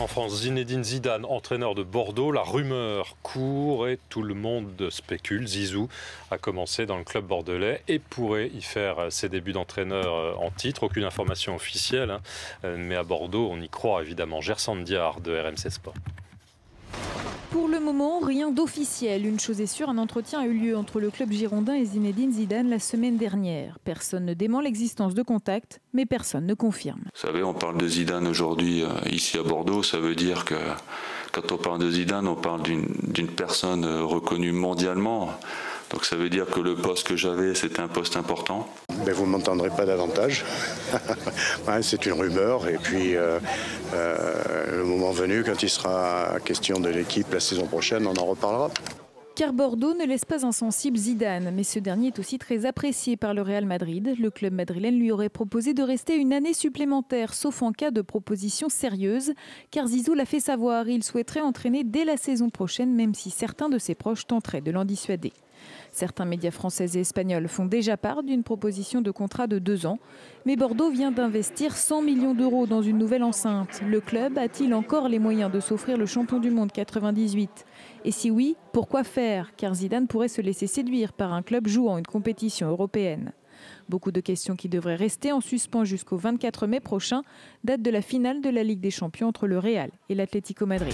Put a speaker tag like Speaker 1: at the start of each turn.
Speaker 1: En France, Zinedine Zidane, entraîneur de Bordeaux, la rumeur court et tout le monde spécule. Zizou a commencé dans le club bordelais et pourrait y faire ses débuts d'entraîneur en titre. Aucune information officielle, mais à Bordeaux, on y croit évidemment. Gersand Diard de RMC Sport.
Speaker 2: Pour le moment, rien d'officiel. Une chose est sûre, un entretien a eu lieu entre le club girondin et Zinedine Zidane la semaine dernière. Personne ne dément l'existence de contacts, mais personne ne confirme.
Speaker 3: Vous savez, on parle de Zidane aujourd'hui ici à Bordeaux. Ça veut dire que quand on parle de Zidane, on parle d'une personne reconnue mondialement. Donc ça veut dire que le poste que j'avais, c'était un poste important.
Speaker 4: Mais vous ne m'entendrez pas davantage. Ouais, c'est une rumeur. Et puis, le moment venu, quand il sera question de l'équipe la saison prochaine, on en reparlera.
Speaker 2: Car Bordeaux ne laisse pas insensible Zidane, mais ce dernier est aussi très apprécié par le Real Madrid. Le club madrilène lui aurait proposé de rester une année supplémentaire, sauf en cas de proposition sérieuse, car Zizou l'a fait savoir, il souhaiterait entraîner dès la saison prochaine, même si certains de ses proches tenteraient de l'en dissuader. Certains médias français et espagnols font déjà part d'une proposition de contrat de 2 ans. Mais Bordeaux vient d'investir 100 millions d'euros dans une nouvelle enceinte. Le club a-t-il encore les moyens de s'offrir le champion du monde 98 ? Et si oui, pourquoi faire ? Car Zidane pourrait se laisser séduire par un club jouant une compétition européenne. Beaucoup de questions qui devraient rester en suspens jusqu'au 24 mai prochain, date de la finale de la Ligue des Champions entre le Real et l'Atlético Madrid.